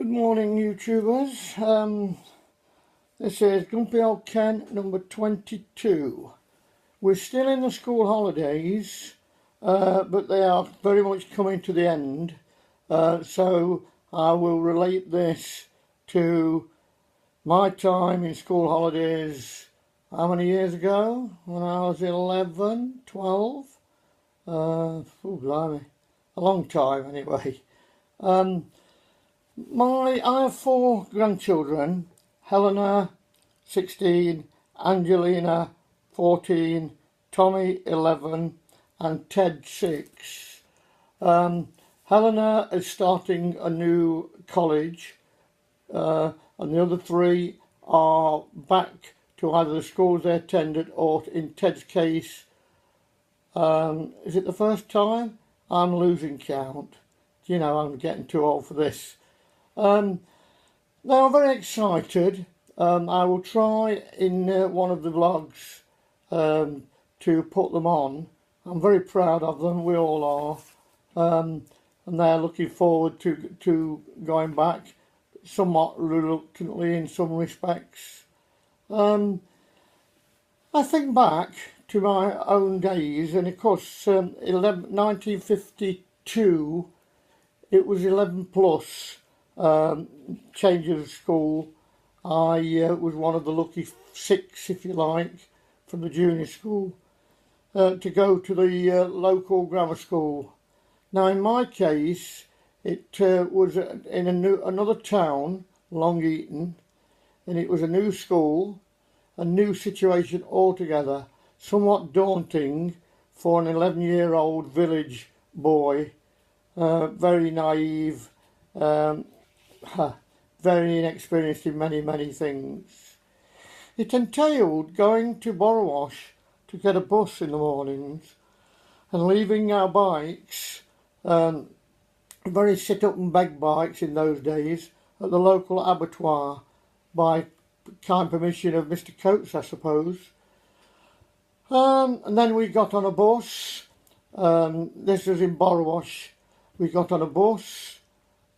Good morning, YouTubers. This is Grumpy Old Ken number 22. We're still in the school holidays, but they are very much coming to the end. So I will relate this to my time in school holidays, how many years ago? When I was 11, 12? Blimey. A long time anyway. I have 4 grandchildren: Helena, 16, Angelina, 14, Tommy, 11, and Ted, 6. Helena is starting a new college, and the other 3 are back to either the schools they attended or, in Ted's case, is it the first time? I'm losing count. You know, I'm getting too old for this. They are very excited. I will try in one of the vlogs to put them on. I'm very proud of them, we all are. And they're looking forward to going back, somewhat reluctantly in some respects. I think back to my own days, and of course 1952 it was 11 plus. Change of school. I was one of the lucky 6, if you like, from the junior school to go to the local grammar school. Now, in my case, it was in another town, Long Eaton, and it was a new school, a new situation altogether, somewhat daunting for an 11-year-old village boy, very naive, very inexperienced in many things. It entailed going to Borrowash to get a bus in the mornings and leaving our bikes, very sit-up and beg bikes in those days, at the local abattoir by kind permission of Mr. Coates, I suppose. And then we got on a bus. This was in Borrowash. We got on a bus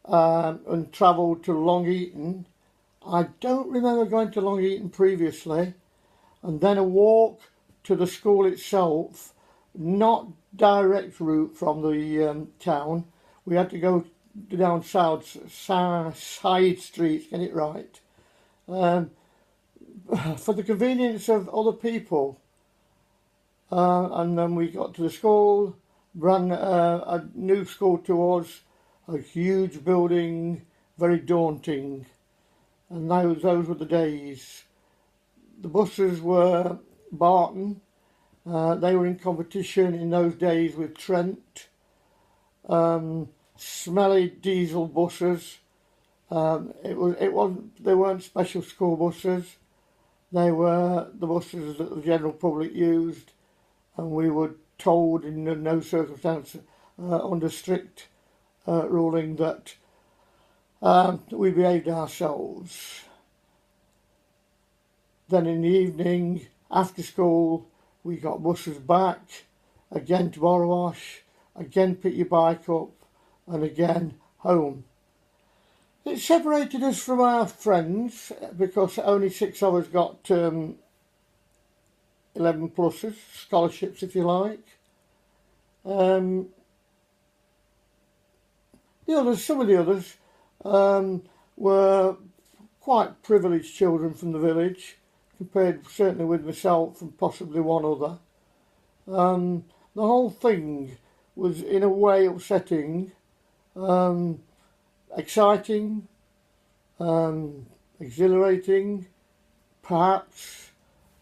and travelled to Long Eaton. I don't remember going to Long Eaton previously. And then a walk to the school itself, not direct route from the town. We had to go down side streets, get it right, for the convenience of other people. And then we got to the school, ran a new school to us, a huge building, very daunting, and those were the days. The buses were Barton. They were in competition in those days with Trent. Smelly diesel buses. They weren't special school buses. They were the buses that the general public used, and we were told in no circumstance, under strict ruling, that we behaved ourselves. Then in the evening, after school, we got buses back, again to Borrowash, again pick your bike up, and again home. It separated us from our friends because only 6 of us got 11 pluses, scholarships if you like. Some of the others were quite privileged children from the village, compared certainly with myself and possibly one other. The whole thing was in a way upsetting, exciting, exhilarating, perhaps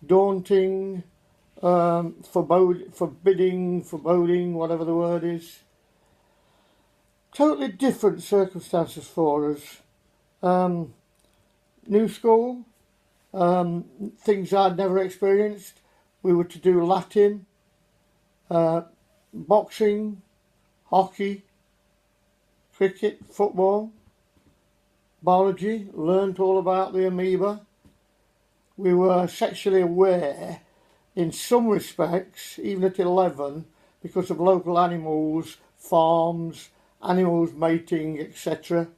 daunting, foreboding, whatever the word is. Totally different circumstances for us. New school, things I'd never experienced. We were to do Latin, boxing, hockey, cricket, football, biology, learnt all about the amoeba. We were sexually aware in some respects, even at 11, because of local animals, farms, animals mating, etc.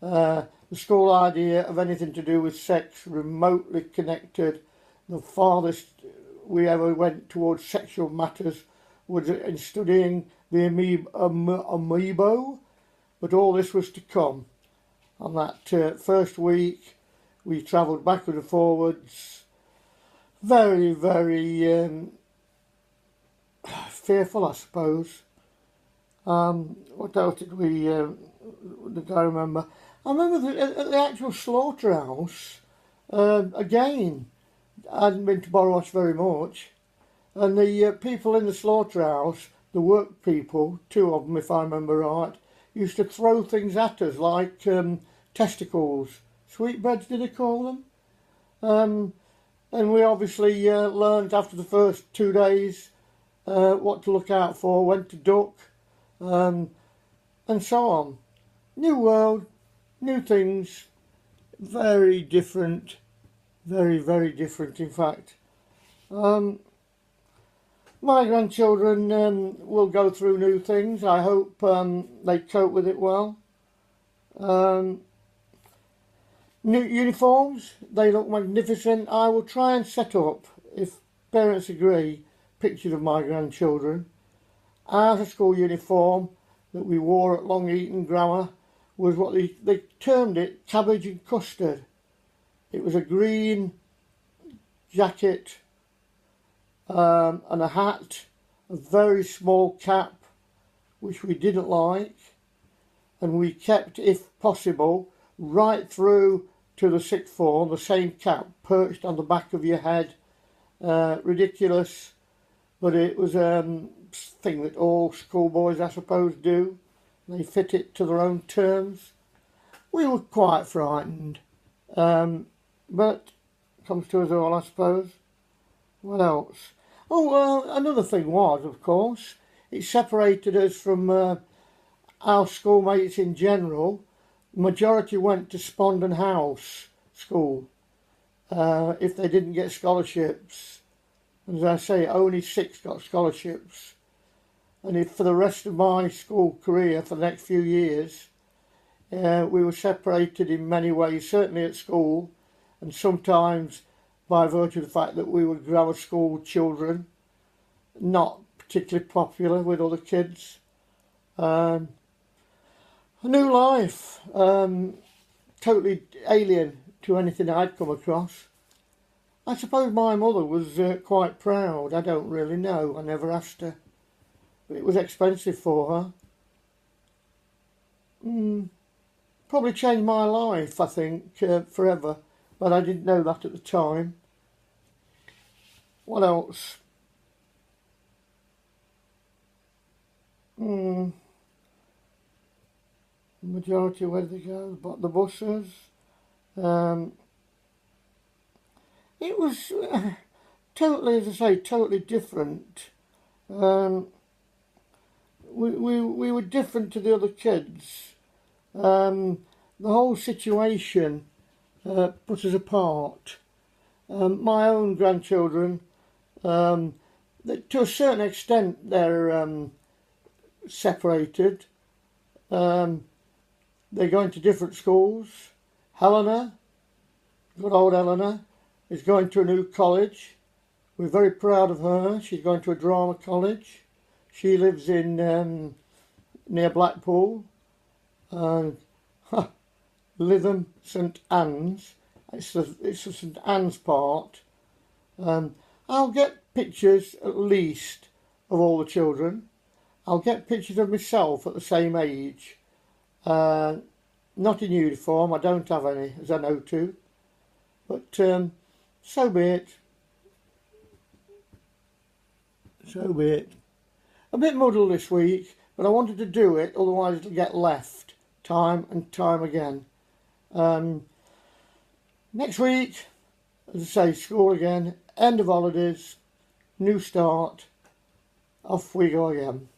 The the school idea of anything to do with sex remotely connected. The farthest we ever went towards sexual matters was in studying the amoebo, but all this was to come. On that first week, we travelled backwards and forwards, very, very fearful, I suppose. What else did I remember? I remember at the actual slaughterhouse, again, I hadn't been to Borrosh very much, and the people in the slaughterhouse, the work people, 2 of them if I remember right, used to throw things at us like testicles, sweetbreads did they call them? And we obviously learned after the first 2 days what to look out for, when to duck, and so on. New world, new things, very different, very, very different in fact. My grandchildren will go through new things. I hope they cope with it well. New uniforms, they look magnificent. I will try and set up, if parents agree, pictures of my grandchildren. Our school uniform that we wore at Long Eaton Grammar was what they termed it, cabbage and custard. It was a green jacket and a hat, a very small cap, which we didn't like, and we kept, if possible, right through to the 6th form, the same cap perched on the back of your head. Ridiculous, but it was a thing that all schoolboys, I suppose, do. They fit it to their own terms. We were quite frightened, but comes to us all, I suppose. What else? Oh, another thing was, of course, it separated us from our schoolmates in general. The majority went to Spondon House School if they didn't get scholarships. As I say, only 6 got scholarships. And if for the rest of my school career, for the next few years, we were separated in many ways, certainly at school, and sometimes by virtue of the fact that we were grammar school children, not particularly popular with other kids. A new life, totally alien to anything I'd come across. I suppose my mother was quite proud. I don't really know. I never asked her. But it was expensive for her. Probably changed my life, I think, forever. But I didn't know that at the time. What else? Majority, where did they go? The buses. It was totally, as I say, totally different. We were different to the other kids. The whole situation put us apart. My own grandchildren, to a certain extent, they're separated. They're going to different schools. Helena, good old Helena, is going to a new college. We're very proud of her. She's going to a drama college. She lives in near Blackpool. Lytham St Anne's. It's the St Anne's part. I'll get pictures at least of all the children. I'll get pictures of myself at the same age. Not in uniform, I don't have any, as I know to. But so be it. So be it. A bit muddled this week, but I wanted to do it, otherwise it'll get left time and time again. Next week, as I say, school again, end of holidays, new start, off we go again.